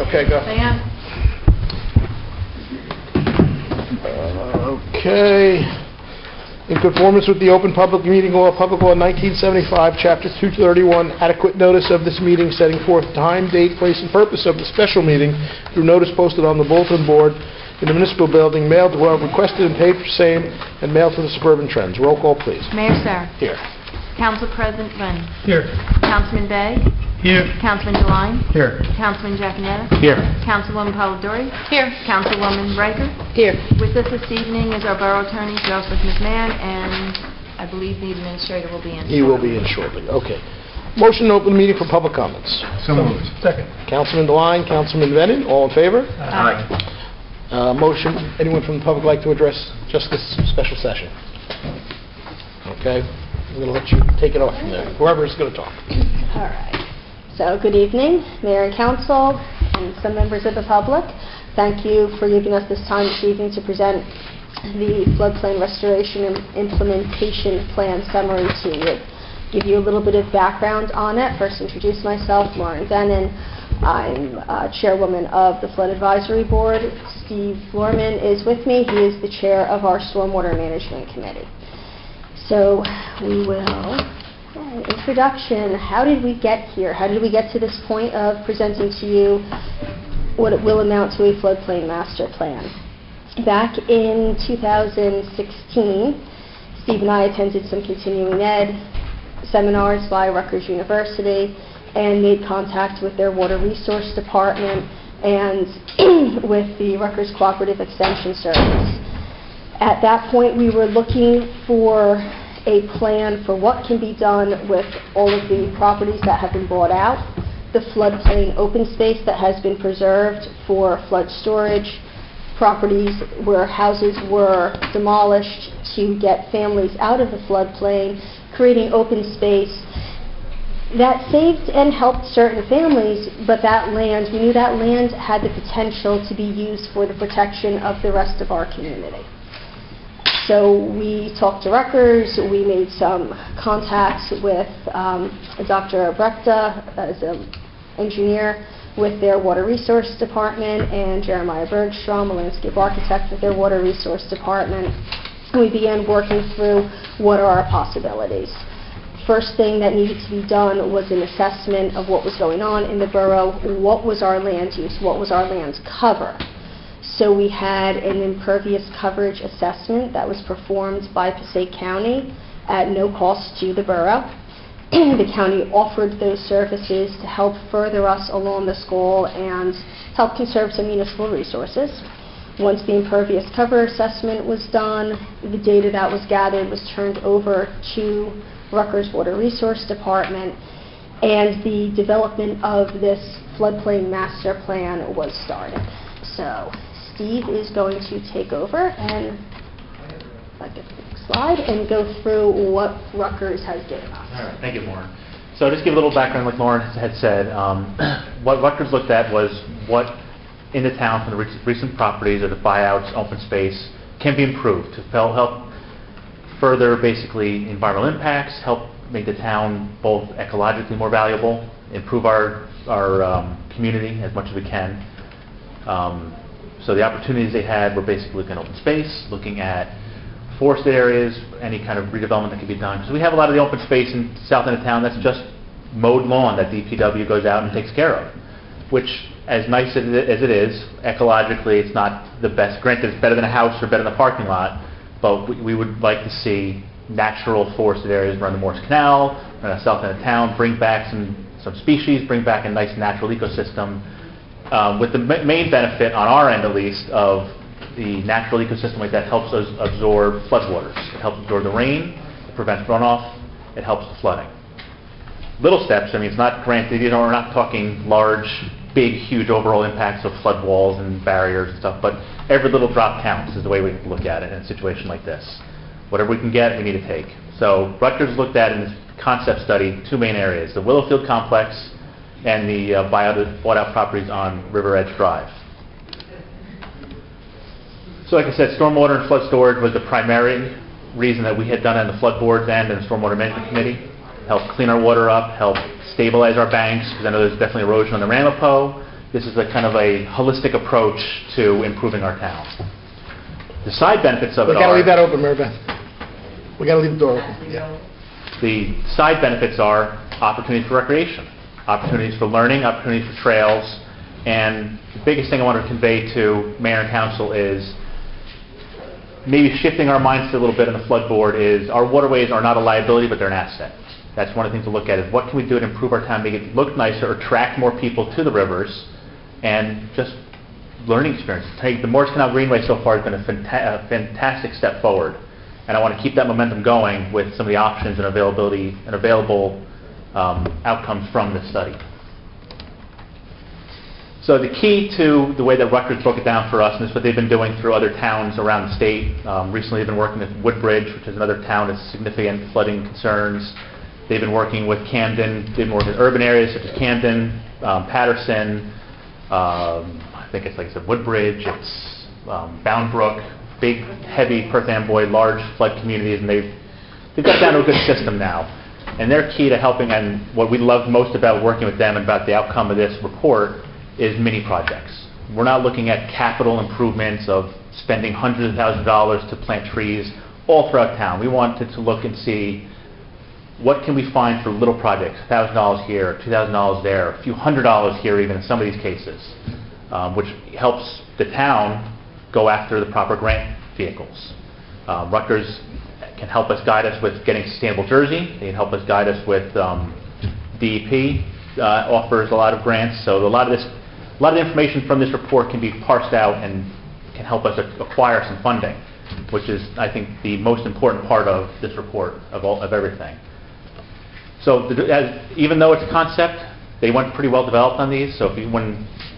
Okay, go. Diane? Okay. In conformance with the Open Public Meeting Law, Public Law 1975, Chapter 231, adequate notice of this meeting setting forth time, date, place, and purpose of the special meeting through notice posted on the bulletin board in the municipal building, mailed to whoever requested and paid for same, and mailed to the Suburban Trends. Roll call, please. Mayor Sarah. Here. Council President Lynn. Here. Councilman Bay. Here. Councilman DeLine. Here. Councilman Giaconetti. Here. Councilwoman Polidori. Here. Councilwoman Riker. Here. With us this evening is our Borough Attorney, Joseph McMahon, and I believe the Administrator will be in. He will be in shortly. Okay. Motion to open the meeting for public comments. So moved. Second. Councilman DeLine, Councilman Vennon, all in favor? Aye. Motion, anyone from the public like to address just this special session? Okay. I'm going to let you take it off from there, whoever's going to talk. All right. So, good evening, Mayor and Council, and some members of the public. Thank you for giving us this time this evening to present the Floodplain Restoration and Implementation Plan Summary to you. Give you a little bit of background on it. First, introduce myself, Lauren Vennon. I'm Chairwoman of the Flood Advisory Board. Steve Florman is with me. He is the Chair of our Stormwater Management Committee. So we will, introduction, how did we get here? How did we get to this point of presenting to you what it will amount to a floodplain master plan? Back in 2016, Steve and I attended some continuing ed seminars by Rutgers University and made contact with their Water Resource Department and with the Rutgers Cooperative Extension Service. At that point, we were looking for a plan for what can be done with all of the properties that have been bought out, the floodplain open space that has been preserved for flood storage, properties where houses were demolished to get families out of the floodplain, creating open space that saved and helped certain families, but that land, we knew that land had the potential to be used for the protection of the rest of our community. So we talked to Rutgers, we made some contacts with Dr. Brechta as an engineer with their Water Resource Department and Jeremiah Bergstrom, a landscape architect with their Water Resource Department. And we began working through what are our possibilities. First thing that needed to be done was an assessment of what was going on in the borough, what was our land use, what was our land cover. So we had an impervious coverage assessment that was performed by Passaic County at no cost to the borough. The county offered those services to help further us along this goal and help conserve some municipal resources. Once the impervious cover assessment was done, the data that was gathered was turned over to Rutgers Water Resource Department, and the development of this floodplain master plan was started. So Steve is going to take over and slide and go through what Rutgers has given us. All right, thank you, Lauren. So just give a little background, like Lauren had said. What Rutgers looked at was what in the town from the recent properties or the buyouts, open space, can be improved to help further basically environmental impacts, help make the town both ecologically more valuable, improve our community as much as we can. So the opportunities they had were basically looking at open space, looking at forested areas, any kind of redevelopment that could be done. Because we have a lot of the open space in south end of town that's just mowed lawn that DPW goes out and takes care of, which, as nice as it is, ecologically it's not the best. Granted, it's better than a house or better than a parking lot, but we would like to see natural forested areas around the Morris Canal, around the south end of town, bring back some species, bring back a nice natural ecosystem, with the main benefit, on our end at least, of the natural ecosystem like that helps us absorb floodwaters. It helps absorb the rain, it prevents runoff, it helps the flooding. Little steps, I mean, it's not granted, we're not talking large, big, huge overall impacts of flood walls and barriers and stuff, but every little drop counts is the way we look at it in a situation like this. Whatever we can get, we need to take. So Rutgers looked at in this concept study two main areas, the Willowfield complex and the bought out properties on River Edge Drive. So like I said, stormwater and flood storage was the primary reason that we had done it on the flood board's end and the stormwater management committee. Help clean our water up, help stabilize our banks, because I know there's definitely erosion on the Ramapo, this is a kind of a holistic approach to improving our town. The side benefits of it We gotta are... leave that open, Mary Beth. We gotta leave the door open. Yeah. The side benefits are opportunities for recreation, opportunities for learning, opportunities for trails, and the biggest thing I want to convey to Mayor and Council is maybe shifting our mindset a little bit on the flood board is our waterways are not a liability, but they're an asset. That's one of the things to look at is what can we do to improve our town, make it look nicer, attract more people to the rivers, and just learning experience. The Morris Canal Greenway so far has been a fantastic step forward, and I want to keep that momentum going with some of the options and availability and available outcomes from this study. So the key to the way that Rutgers broke it down for us, and this is what they've been doing through other towns around the state. Recently they've been working with Woodbridge, which is another town with significant flooding concerns. They've been working with Camden. They've been working with urban areas such as Camden, Patterson, I think it's like I said, Woodbridge, it's Bound Brook, big, heavy Perth Amboy, large flood communities, and they've got down to a good system now. And they're key to helping, and what we love most about working with them and about the outcome of this report is mini projects. We're not looking at capital improvements of spending hundreds of thousands of dollars to plant trees all throughout town. We wanted to look and see what can we find for little projects, $1,000 here, $2,000 there, a few $100 here even in some of these cases, which helps the town go after the proper grant vehicles. Rutgers can help us, guide us with getting sustainable Jersey. They can help us guide us with DEP offers a lot of grants. So a lot of the information from this report can be parsed out and can help us acquire some funding, which is, I think, the most important part of this report of everything. So even though it's a concept, they went pretty well developed on these. So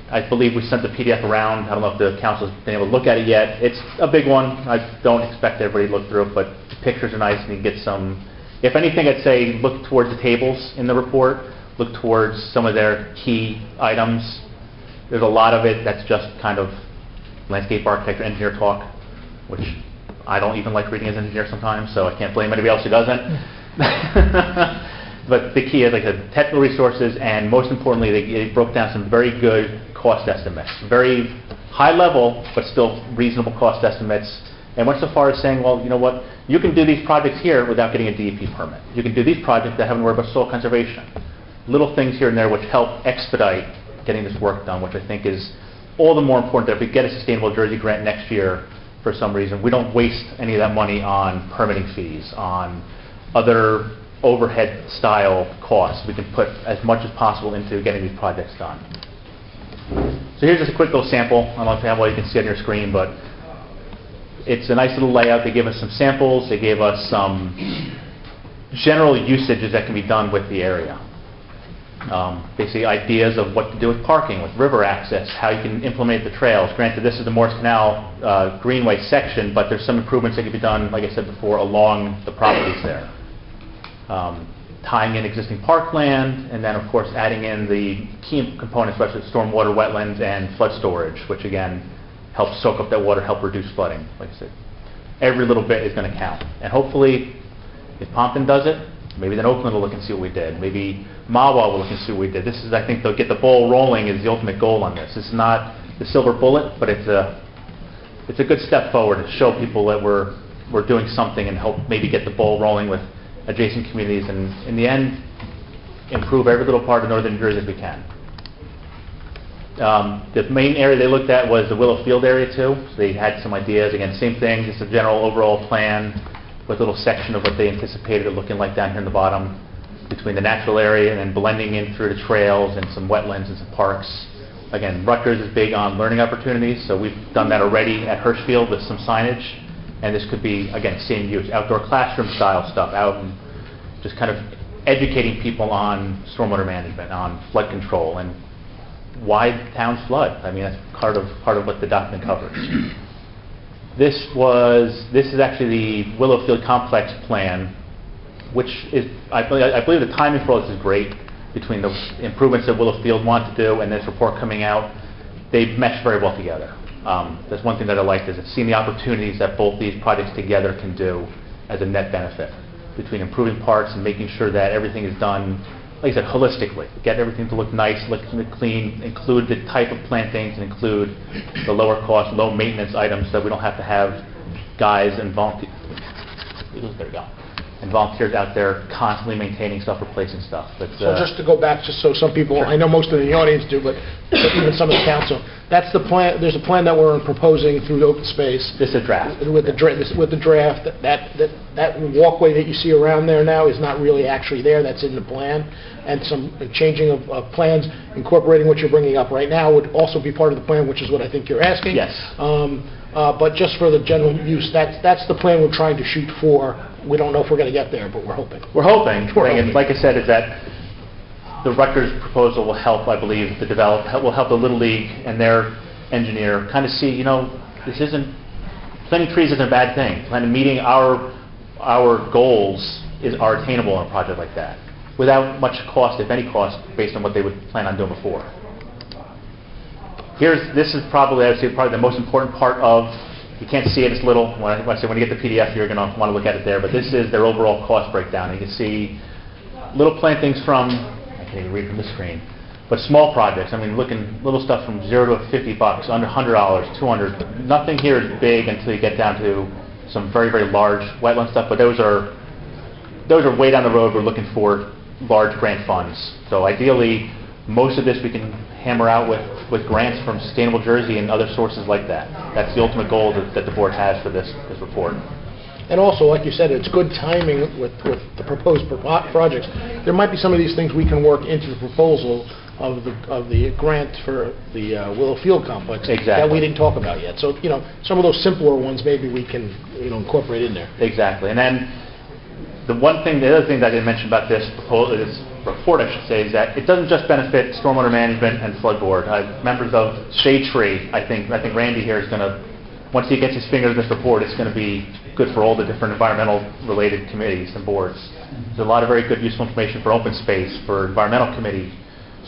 I believe we sent the PDF around. I don't know if the council's been able to look at it yet. It's a big one. I don't expect everybody to look through it, but the pictures are nice and you get some. If anything, I'd say look towards the tables in the report. Look towards some of their key items. There's a lot of it that's just kind of landscape architecture, engineer talk, which I don't even like reading as an engineer sometimes, so I can't blame anybody else who doesn't. But the key is like the technical resources, and most importantly, they broke down some very good cost estimates. Very high level, but still reasonable cost estimates. And went so far as saying, well, you know what, you can do these projects here without getting a DEP permit. You can do these projects that haven't worried about soil conservation. Little things here and there which help expedite getting this work done, which I think is all the more important that if we get a Sustainable Jersey grant next year for some reason, we don't waste any of that money on permitting fees, on other overhead style costs. We can put as much as possible into getting these projects done. So here's just a quick little sample. I don't know if you can see it on your screen, but it's a nice little layout. They gave us some samples. They gave us some general usages that can be done with the area. Basically ideas of what to do with parking, with river access, how you can implement the trails. Granted, this is the Morris Canal Greenway section, but there's some improvements that can be done, like I said before, along the properties there. Tying in existing parkland, and then of course adding in the key components such as stormwater, wetlands, and flood storage, which again helps soak up that water, help reduce flooding. Like I said, every little bit is going to count. And hopefully, if Pompton does it, maybe then Oakland will look and see what we did. Maybe Mahwah will look and see what we did. This is, I think, they'll get the ball rolling is the ultimate goal on this. It's not the silver bullet, but it's a good step forward to show people that we're doing something and help maybe get the ball rolling with adjacent communities, and in the end, improve every little part of northern New Jersey as we can. The main area they looked at was the Willow Field area too. So they had some ideas. Again, same thing, just a general overall plan with a little section of what they anticipated it looking like down here in the bottom between the natural area and then blending in through the trails and some wetlands and some parks. Again, Rutgers is big on learning opportunities, so we've done that already at Hirschfield with some signage. And this could be, again, same use, outdoor classroom style stuff, out and just kind of educating people on stormwater management, on flood control, and why towns flood. I mean, that's part of what the document covers. This is actually the Willow Field Complex plan, which is, I believe the timing for all this is great between the improvements that Willow Field want to do and this report coming out. They've meshed very well together. That's one thing that I liked, is seeing the opportunities that both these projects together can do as a net benefit between improving parts and making sure that everything is done like I said, holistically, get everything to look nice, look clean, include the type of plantings, and include the lower cost, low maintenance items so that we don't have to have guys and volunteers. There we go. And volunteers out there constantly maintaining stuff, replacing stuff. But, So just to go back, just so some people, I know most of the audience do, but even some of the council, that's the plan, there's a plan that we're proposing through the open space. this is a draft. With the draft, that walkway that you see around there now is not really actually there, that's in the plan. And some changing of plans, incorporating what you're bringing up right now would also be part of the plan, which is what I think you're asking. Yes. But just for the general use, that's the plan we're trying to shoot for. We don't know if we're going to get there, but we're hoping. We're hoping. We're And hoping. like I said, is that the Rutgers proposal will help, I believe, will help the Little League and their engineer kind of see, this isn't, planting trees isn't a bad thing. Meeting our goals are attainable in a project like that, without much cost, if any cost, based on what they would plan on doing before. This is probably, I would say, probably the most important part of, you can't see it, it's little, when you get the PDF, you're going to want to look at it there, but this is their overall cost breakdown. You can see little plantings from, I can't even read from the screen, but small projects. I mean, looking little stuff from $0 to $50, under $100, $200. Nothing here is big until you get down to some very, very large wetland stuff, but those are way down the road. We're looking for large grant funds. So ideally, most of this we can hammer out with grants from Sustainable Jersey and other sources like that. That's the ultimate goal that the board has for this report. And also, like you said, it's good timing with the proposed projects. There might be some of these things we can work into the proposal of the grant for the Willow Field Complex. Exactly. That we didn't talk about yet. So, some of those simpler ones maybe we can, incorporate in there. Exactly. And then the other thing that I didn't mention about this report, I should say, is that it doesn't just benefit stormwater management and flood board. Members of Shade Tree, I think Randy here is going to, once he gets his fingers in this report, it's going to be good for all the different environmental related committees and boards. There's a lot of very good useful information for open space, for environmental committee,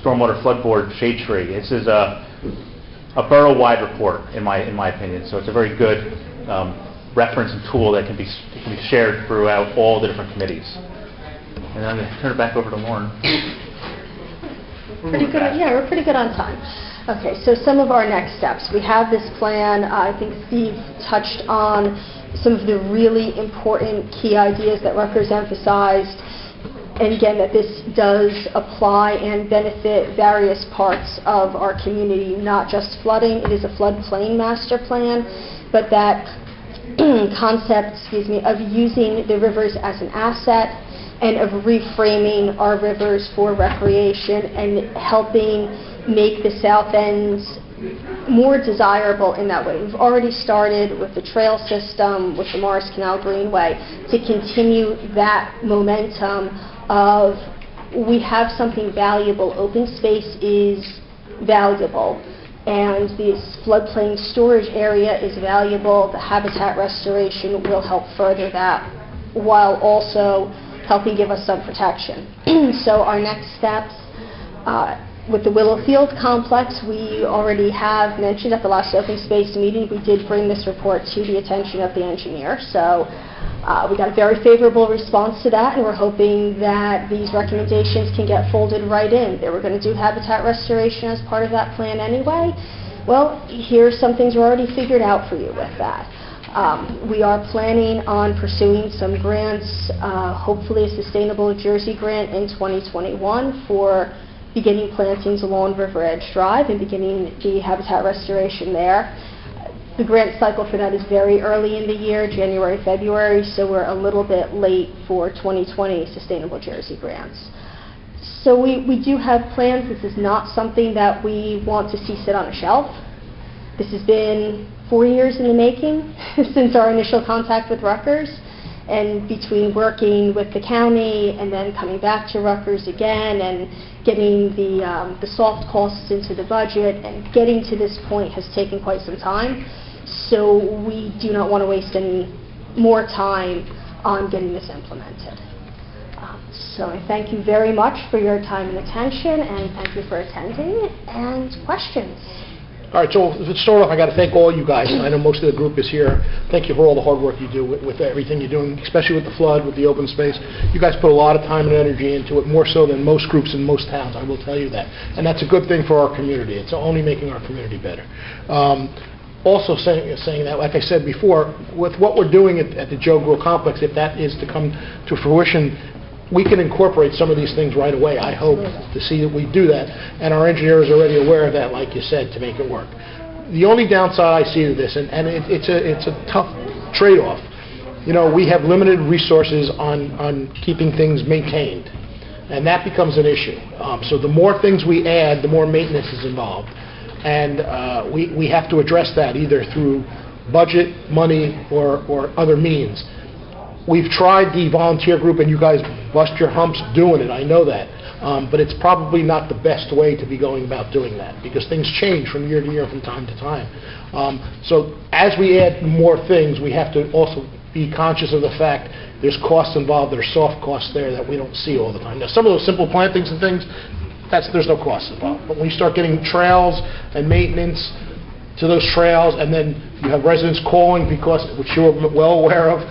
stormwater flood board, Shade Tree. This is a borough-wide report, in my opinion. So it's a very good reference and tool that can be shared throughout all the different committees. And I'm going to turn it back over to Lauren. Pretty good. Yeah, we're pretty good on time. Okay, so some of our next steps. We have this plan. I think Steve touched on some of the really important key ideas that Rutgers emphasized. And again, that this does apply and benefit various parts of our community, not just flooding. It is a floodplain master plan, but that concept, of using the rivers as an asset and of reframing our rivers for recreation and helping make the south ends more desirable in that way. We've already started with the trail system, with the Morris Canal Greenway, to continue that momentum of we have something valuable. Open space is valuable, and this floodplain storage area is valuable. The habitat restoration will help further that, while also helping give us some protection. So our next steps, with the Willow Field Complex, we already have mentioned at the last open space meeting, we did bring this report to the attention of the engineer. So we got a very favorable response to that, and we're hoping that these recommendations can get folded right in. They were going to do habitat restoration as part of that plan anyway. Well, here's some things we're already figured out for you with that. We are planning on pursuing some grants, hopefully a Sustainable Jersey grant in 2021 for beginning plantings along River Edge Drive and beginning the habitat restoration there. The grant cycle for that is very early in the year, January, February, so we're a little bit late for 2020 Sustainable Jersey grants. So we do have plans. This is not something that we want to see sit on a shelf. This has been 4 years in the making since our initial contact with Rutgers, and between working with the county and then coming back to Rutgers again and getting the soft costs into the budget and getting to this point has taken quite some time. So we do not want to waste any more time on getting this implemented. So I thank you very much for your time and attention, and thank you for attending. And questions? All right, so to start off, I got to thank all you guys. I know most of the group is here. Thank you for all the hard work you do with everything you're doing, especially with the flood, with the open space. You guys put a lot of time and energy into it, more so than most groups in most towns, I will tell you that. And that's a good thing for our community. It's only making our community better. Also saying that, like I said before, with what we're doing at the Joe Grill Complex, if that is to come to fruition, we can incorporate some of these things right away, I hope, to see that we do that. And our engineer is already aware of that, like you said, to make it work. The only downside I see to this, and it's a tough trade-off, you know, we have limited resources on keeping things maintained, and that becomes an issue. So the more things we add, the more maintenance is involved. And we have to address that either through budget, money, or other means. We've tried the volunteer group, and you guys bust your humps doing it, I know that. But it's probably not the best way to be going about doing that, because things change from year to year, from time to time. So as we add more things, we have to also be conscious of the fact there's costs involved, there's soft costs there that we don't see all the time. Now, some of those simple plantings and things, there's no cost involved. But when you start getting trails and maintenance to those trails, and then you have residents calling because, which you're well aware of,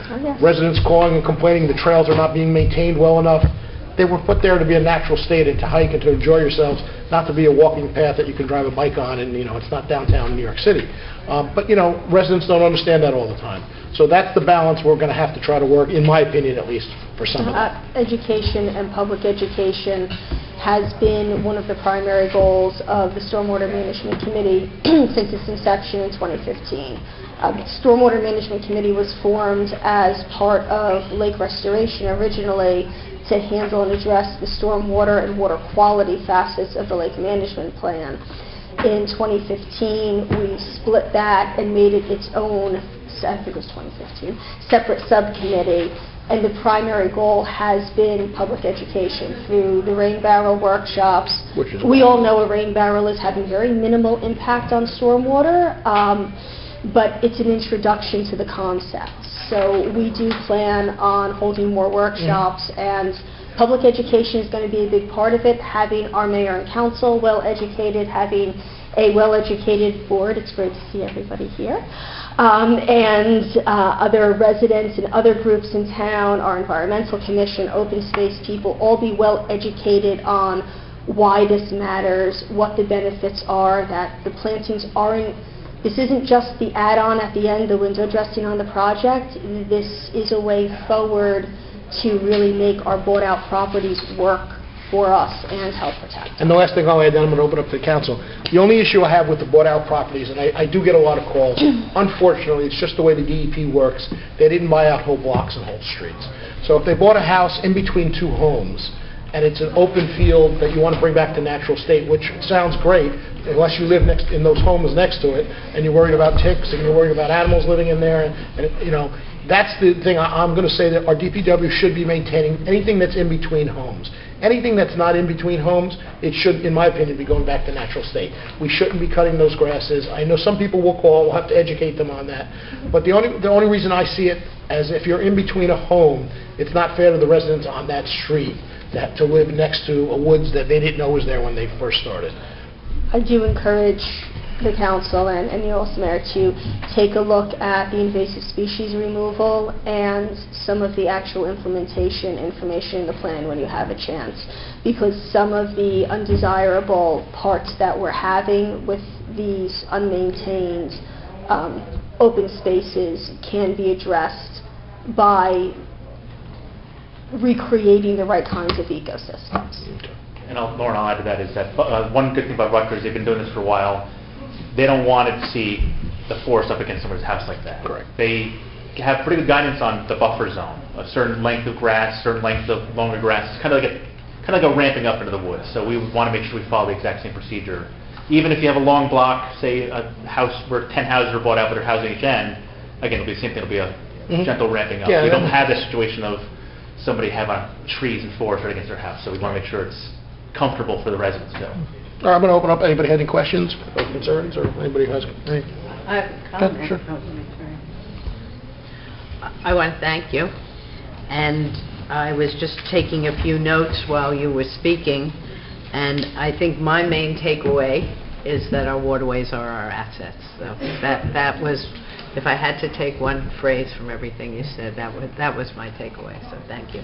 residents calling and complaining the trails are not being maintained well enough. They were put there to be a natural state and to hike and to enjoy yourselves, not to be a walking path that you can drive a bike on, and, you know, it's not downtown New York City. But, you know, residents don't understand that all the time. So that's the balance we're going to have to try to work, in my opinion at least, for some of them. Education and public education has been one of the primary goals of the Stormwater Management Committee since its inception in 2015. The Stormwater Management Committee was formed as part of lake restoration originally to handle and address the stormwater and water quality facets of the lake management plan. In 2015, we split that and made it its own, I think it was 2015, separate subcommittee. And the primary goal has been public education through the rain barrel workshops. We all know a rain barrel is having very minimal impact on stormwater, but it's an introduction to the concept. So we do plan on holding more workshops, and public education is going to be a big part of it, having our mayor and council well-educated, having a well-educated board. It's great to see everybody here. And other residents and other groups in town, our environmental commission, open space people, all be well educated on why this matters, what the benefits are, that the plantings aren't, this isn't just the add-on at the end, the window dressing on the project. This is a way forward to really make our bought-out properties work for us and help protect them. And the last thing I'll add, then I'm going to open up to the council. The only issue I have with the bought-out properties, and I do get a lot of calls, unfortunately, it's just the way the DEP works. They didn't buy out whole blocks and whole streets. So if they bought a house in between two homes, and it's an open field that you want to bring back to natural state, which sounds great, unless you live in those homes next to it, and you're worried about ticks, and you're worried about animals living in there, and you know, that's the thing I'm going to say that our DPW should be maintaining, anything that's in between homes. Anything that's not in between homes, it should, in my opinion, be going back to natural state. We shouldn't be cutting those grasses. I know some people will call, we'll have to educate them on that. But the only reason I see it as if you're in between a home, it's not fair to the residents on that street to live next to a woods that they didn't know was there when they first started. I do encourage the council and you also, Mayor, to take a look at the invasive species removal and some of the actual implementation information in the plan when you have a chance, because some of the undesirable parts that we're having with these unmaintained open spaces can be addressed by recreating the right kinds of ecosystems. And Lauren, I'll add to that is that one good thing about Rutgers, they've been doing this for a while. They don't want to see the forest up against someone's house like that. Correct. They have pretty good guidance on the buffer zone, a certain length of grass, certain length of longer grass. It's kind of like a ramping up into the woods. So we want to make sure we follow the exact same procedure. Even if you have a long block, say a house where 10 houses are bought out, but they're housing each end, again, it'll be the same thing. It'll be a gentle ramping up. Yeah, we don't have this situation of somebody having trees and forest right against their house. So we want to make sure it's comfortable for the residents too. All right, I'm going to open up. Anybody have any questions or concerns, or anybody who has any? I have a comment. Sure. I want to thank you. And I was just taking a few notes while you were speaking, and I think my main takeaway is that our waterways are our assets. So that was, if I had to take one phrase from everything you said, that was my takeaway, so thank you.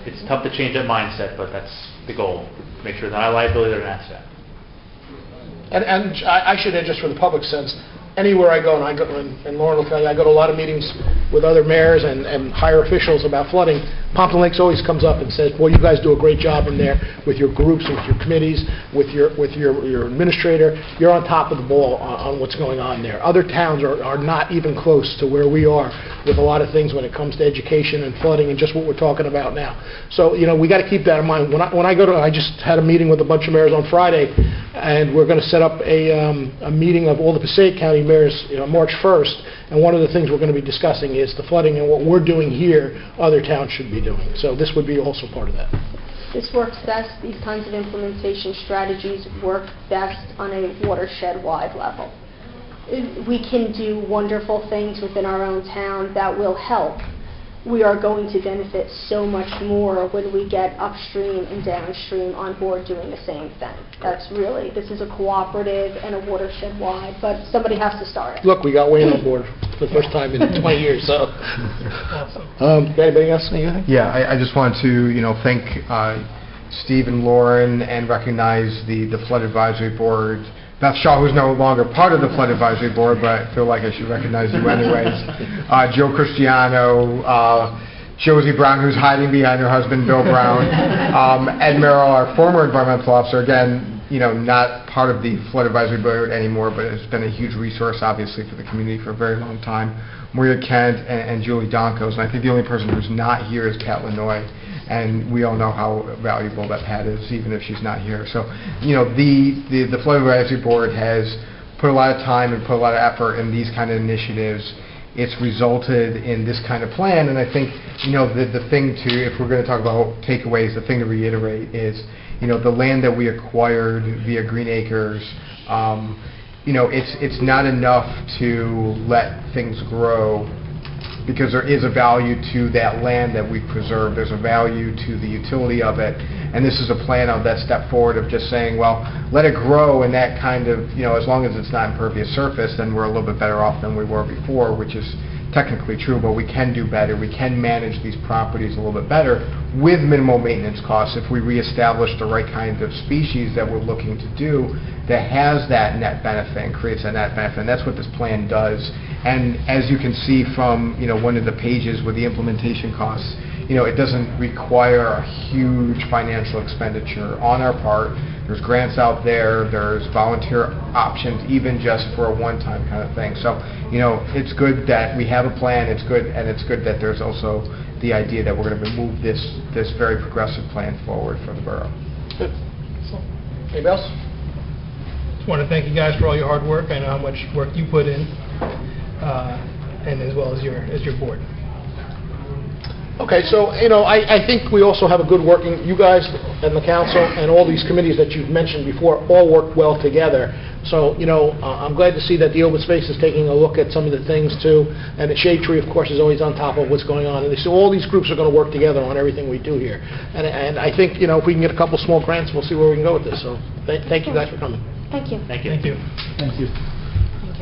It's tough to change that mindset, but that's the goal. Make sure they're not a liability, they're an asset. And I should add, just for the public sense, anywhere I go, and Lauren will tell you, I go to a lot of meetings with other mayors and higher officials about flooding. Pompton Lakes always comes up and says, "Boy, you guys do a great job in there with your groups, with your committees, with your administrator. You're on top of the ball on what's going on there." Other towns are not even close to where we are with a lot of things when it comes to education and flooding and just what we're talking about now. So, we got to keep that in mind. When I go to, I just had a meeting with a bunch of mayors on Friday, and we're going to set up a meeting of all the Passaic County mayors, March 1st, and one of the things we're going to be discussing is the flooding and what we're doing here, other towns should be doing. So this would be also part of that. This works best, these kinds of implementation strategies work best on a watershed-wide level. We can do wonderful things within our own town that will help. We are going to benefit so much more when we get upstream and downstream on board doing the same thing. This is a cooperative and a watershed-wide, but somebody has to start it. Look, we got Wayne on board for the first time in 20 years, so. Anybody else? Anything? Yeah, I just wanted to, thank Steve and Lauren and recognize the Flood Advisory Board. Beth Shaw, who's no longer part of the Flood Advisory Board, but I feel like I should recognize you anyways. Joe Cristiano, Josie Brown, who's hiding behind her husband, Bill Brown. Ed Merrill, our former environmental officer, again, not part of the Flood Advisory Board anymore, but has been a huge resource, obviously, for the community for a very long time. Maria Kent and Julie Donkos, and I think the only person who's not here is Pat Lanoy. And we all know how valuable that Pat is, even if she's not here. So, the Flood Advisory Board has put a lot of time and put a lot of effort in these kind of initiatives. It's resulted in this kind of plan, and I think, the thing to, if we're going to talk about takeaways, the thing to reiterate is, the land that we acquired via Green Acres, it's not enough to let things grow, because there is a value to that land that we preserve. There's a value to the utility of it. And this is a plan of that step forward of just saying, well, let it grow, and that kind of, as long as it's not impervious surface, then we're a little bit better off than we were before, which is technically true, but we can do better. We can manage these properties a little bit better with minimal maintenance costs if we reestablish the right kind of species that we're looking to do that has that net benefit and creates that net benefit. And that's what this plan does. And as you can see from one of the pages with the implementation costs, it doesn't require a huge financial expenditure on our part. There's grants out there, there's volunteer options, even just for a one-time kind of thing. So, it's good that we have a plan, it's good that there's also the idea that we're going to move this very progressive plan forward for the borough. Good. Anybody else? Just want to thank you guys for all your hard work. I know how much work you put in, and as well as your board. Okay, so, I think we also have a good working, you guys and the council and all these committees that you've mentioned before all work well together. So, I'm glad to see that the open space is taking a look at some of the things too, and the Shade Tree, of course, is always on top of what's going on. And so all these groups are going to work together on everything we do here. And I think, if we can get a couple small grants, we'll see where we can go with this. So, thank you guys for coming. Thank you. Thank you. Thank you. Thank you.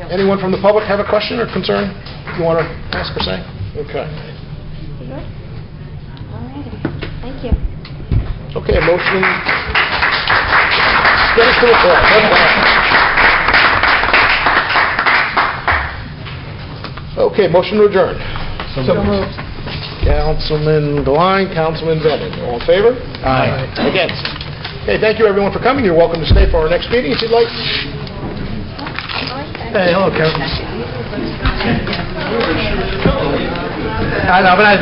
Anyone from the public have a question or concern you want to ask or say? Okay. You good? All righty. Thank you. Okay, motion. Get us to the floor. Okay, motion to adjourn. So moved. Councilman Gline, Councilman Bennett. All in favor? Aye. Against? Okay, thank you everyone for coming. You're welcome to stay for our next meeting if you'd like. Hey, hello, Kevin. I know, but I